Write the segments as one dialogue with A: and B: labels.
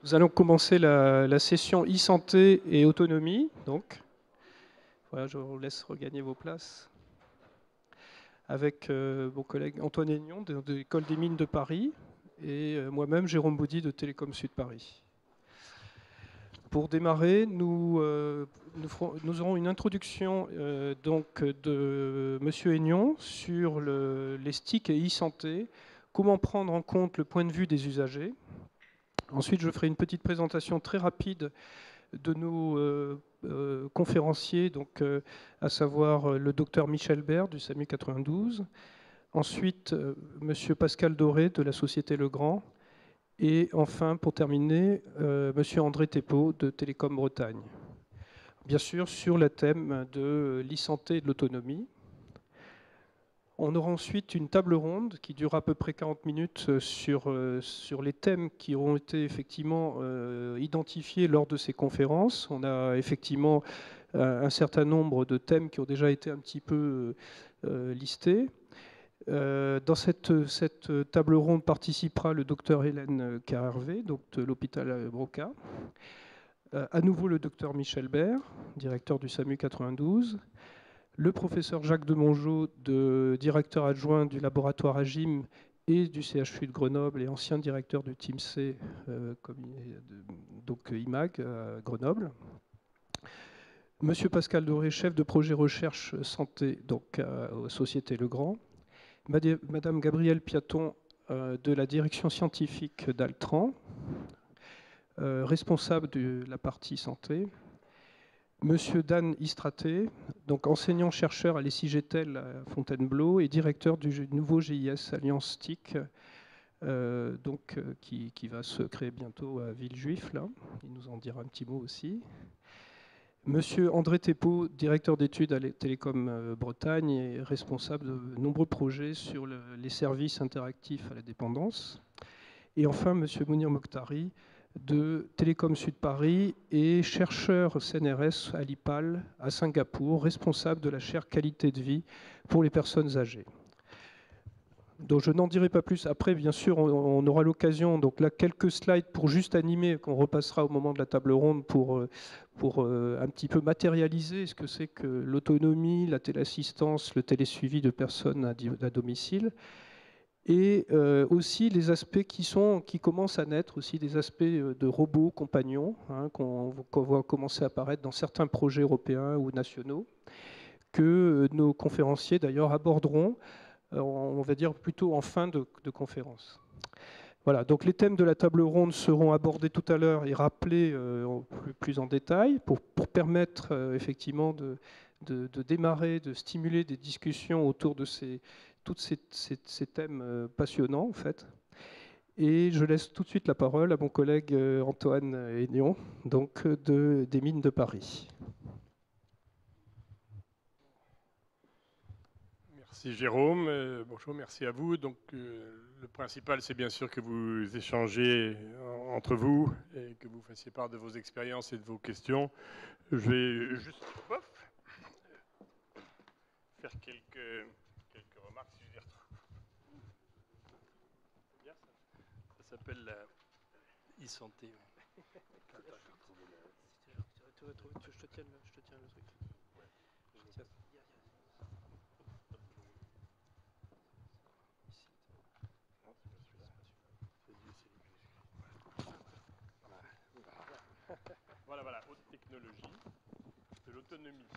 A: Nous allons commencer la session e-santé et autonomie. Donc, voilà, je vous laisse regagner vos places avec mon collègue Antoine Aignon de l'École des Mines de Paris et moi-même Jérôme Baudy de Télécom Sud Paris. Pour démarrer, nous aurons une introduction donc de Monsieur Aignon sur les STIC et e-santé, comment prendre en compte le point de vue des usagers. Ensuite, je ferai une petite présentation très rapide de nos conférenciers, donc, à savoir le docteur Michel Bert du SAMU 92, ensuite monsieur Pascal Doré de la Société Legrand, et enfin, pour terminer, monsieur André Thépeau de Télécom Bretagne. Bien sûr, sur le thème de l'e-santé et de l'autonomie. On aura ensuite une table ronde qui durera à peu près 40 minutes sur les thèmes qui auront été effectivement identifiés lors de ces conférences. On a effectivement un certain nombre de thèmes qui ont déjà été un petit peu listés. Dans cette table ronde participera le docteur Hélène Carhervé, donc de l'hôpital Broca. À nouveau le docteur Michel Bert, directeur du SAMU 92. Le professeur Jacques Demongeot, directeur adjoint du laboratoire AGIM et du CHU de Grenoble et ancien directeur du TIMC, donc IMAG à Grenoble. Monsieur Pascal Doré, chef de projet recherche santé, donc à Société Legrand. Madame Gabrielle Piaton de la direction scientifique d'Altran, responsable de la partie santé. Monsieur Dan Istraté, donc enseignant-chercheur à l'ESIGETEL à Fontainebleau et directeur du nouveau GIS Alliance TIC, qui va se créer bientôt à Villejuif. Là. Il nous en dira un petit mot aussi. Monsieur André Thépeau, directeur d'études à Télécom Bretagne et responsable de nombreux projets sur les services interactifs à la dépendance. Et enfin, monsieur Mounir Mokhtari, de Télécom Sud Paris et chercheur CNRS à l'IPAL à Singapour, responsable de la chaire qualité de vie pour les personnes âgées. Donc je n'en dirai pas plus. Après, bien sûr, on aura l'occasion, donc là, quelques slides pour juste animer, qu'on repassera au moment de la table ronde pour un petit peu matérialiser ce que c'est que l'autonomie, la téléassistance, le télésuivi de personnes à domicile. Et aussi les aspects qui commencent à naître, aussi des aspects de robots compagnons, hein, qu'on voit commencer à apparaître dans certains projets européens ou nationaux, que nos conférenciers d'ailleurs aborderont, on va dire plutôt en fin de conférence. Voilà, donc les thèmes de la table ronde seront abordés tout à l'heure et rappelés plus en détail pour permettre effectivement de démarrer, de stimuler des discussions autour de tous ces thèmes passionnants en fait. Et je laisse tout de suite la parole à mon collègue Antoine Aignon, donc des Mines de Paris.
B: Merci Jérôme, bonjour, merci à vous. Donc, le principal, c'est bien sûr que vous échangez entre vous et que vous fassiez part de vos expériences et de vos questions. Je vais juste faire quelques remarques. Si je les retrouve. C'est bien ça. Ça s'appelle la e-santé.
A: Je te tiens le truc.
B: Voilà, haute technologie, de l'autonomie.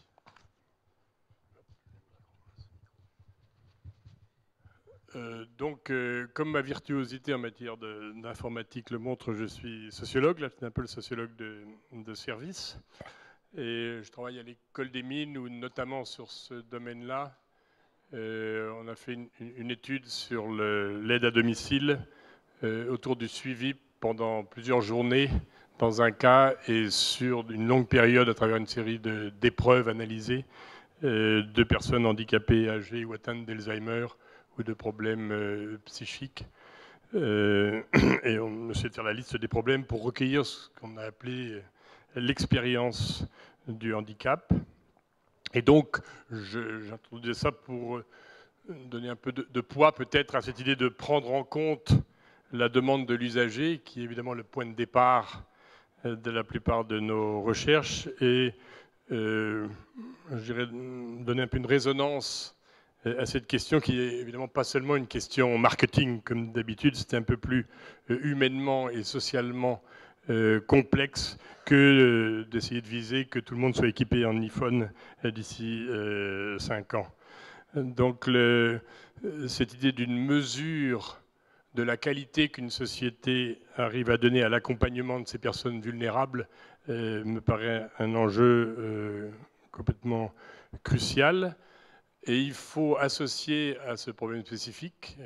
B: Comme ma virtuosité en matière d'informatique le montre, je suis sociologue, là c'est un peu le sociologue de service. Et je travaille à l'école des mines où notamment sur ce domaine-là, on a fait une étude sur l'aide à domicile autour du suivi pendant plusieurs journées dans un cas et sur une longue période à travers une série d'épreuves analysées de personnes handicapées, âgées ou atteintes d'Alzheimer ou de problèmes psychiques. Et on essaie de faire la liste des problèmes pour recueillir ce qu'on a appelé l'expérience du handicap. Et donc, j'introduisais ça pour donner un peu de poids peut-être à cette idée de prendre en compte la demande de l'usager, qui est évidemment le point de départ de la plupart de nos recherches, et je dirais donner un peu une résonance à cette question qui est évidemment pas seulement une question marketing comme d'habitude, c'est un peu plus humainement et socialement complexe que d'essayer de viser que tout le monde soit équipé en iPhone d'ici 5 ans. Donc cette idée d'une mesure de la qualité qu'une société arrive à donner à l'accompagnement de ces personnes vulnérables me paraît un enjeu complètement crucial. Et il faut associer à ce problème spécifique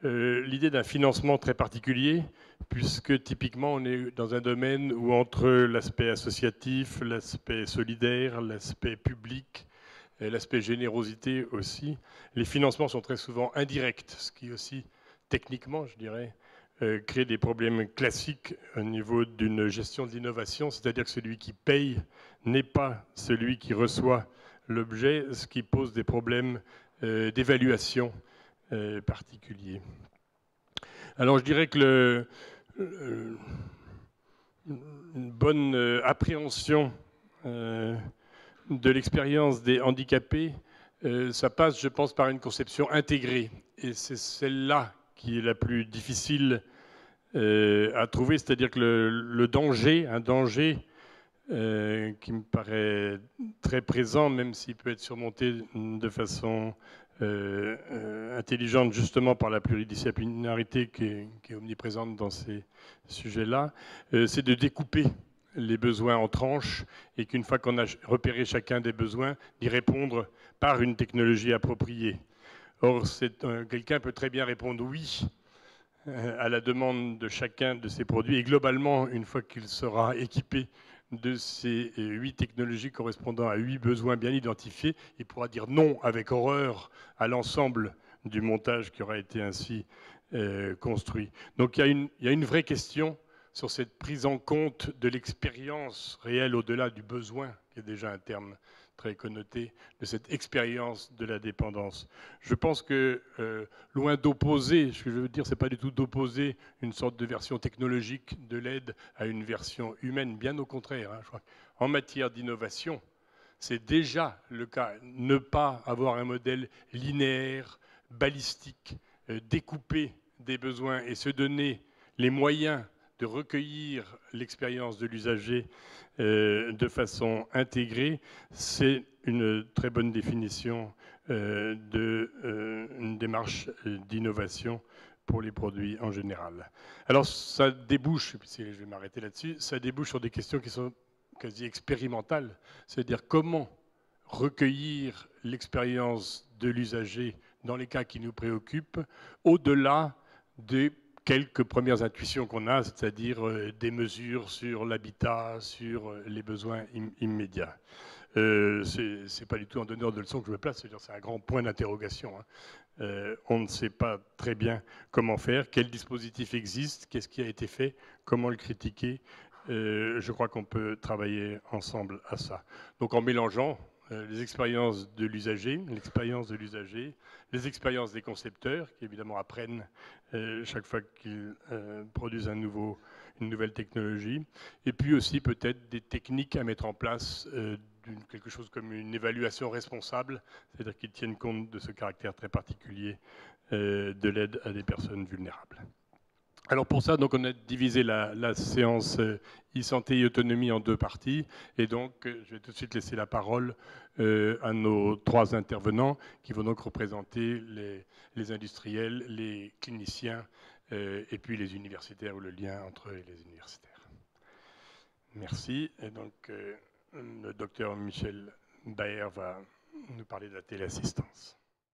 B: l'idée d'un financement très particulier, puisque typiquement on est dans un domaine où entre l'aspect associatif, l'aspect solidaire, l'aspect public, l'aspect générosité aussi, les financements sont très souvent indirects, ce qui aussi techniquement, je dirais, crée des problèmes classiques au niveau d'une gestion de l'innovation, c'est-à-dire que celui qui paye n'est pas celui qui reçoit l'objet, ce qui pose des problèmes d'évaluation particuliers. Alors je dirais que une bonne appréhension de l'expérience des handicapés, ça passe, je pense, par une conception intégrée. Et c'est celle-là qui est la plus difficile à trouver, c'est-à-dire que le danger, un danger qui me paraît très présent, même s'il peut être surmonté de façon intelligente, justement par la pluridisciplinarité qui est omniprésente dans ces sujets-là, c'est de découper les besoins en tranches et qu'une fois qu'on a repéré chacun des besoins, d'y répondre par une technologie appropriée. Or, quelqu'un peut très bien répondre oui à la demande de chacun de ces produits et globalement, une fois qu'il sera équipé de ces 8 technologies correspondant à 8 besoins bien identifiés, il pourra dire non avec horreur à l'ensemble du montage qui aura été ainsi construit. Donc il y a une vraie question sur cette prise en compte de l'expérience réelle au-delà du besoin, qui est déjà un terme très connoté, de cette expérience de la dépendance. Je pense que loin d'opposer, ce que je veux dire, c'est pas du tout d'opposer une sorte de version technologique de l'aide à une version humaine, bien au contraire. Je crois en matière d'innovation, c'est déjà le cas. Ne pas avoir un modèle linéaire, balistique, découpé des besoins et se donner les moyens de recueillir l'expérience de l'usager de façon intégrée, c'est une très bonne définition d'une démarche d'innovation pour les produits en général. Alors ça débouche, je vais m'arrêter là-dessus, ça débouche sur des questions qui sont quasi expérimentales, c'est-à-dire comment recueillir l'expérience de l'usager dans les cas qui nous préoccupent, au-delà des quelques premières intuitions qu'on a, c'est-à-dire des mesures sur l'habitat, sur les besoins immédiats. C'est pas du tout en donneur de leçons que je me place, c'est un grand point d'interrogation. On ne sait pas très bien comment faire, quel dispositif existe, qu'est-ce qui a été fait, comment le critiquer. Je crois qu'on peut travailler ensemble à ça. Donc en mélangeant les expériences de l'usager, les expériences des concepteurs, qui évidemment apprennent chaque fois qu'ils produisent une nouvelle technologie, et puis aussi peut-être des techniques à mettre en place, quelque chose comme une évaluation responsable, c'est-à-dire qu'ils tiennent compte de ce caractère très particulier de l'aide à des personnes vulnérables. Alors pour ça, donc, on a divisé la séance e-santé et autonomie en 2 parties. Et donc, je vais tout de suite laisser la parole à nos 3 intervenants qui vont donc représenter les industriels, les cliniciens et puis les universitaires ou le lien entre eux et les universitaires. Merci. Et donc, le docteur Michel Baer va nous parler de la téléassistance.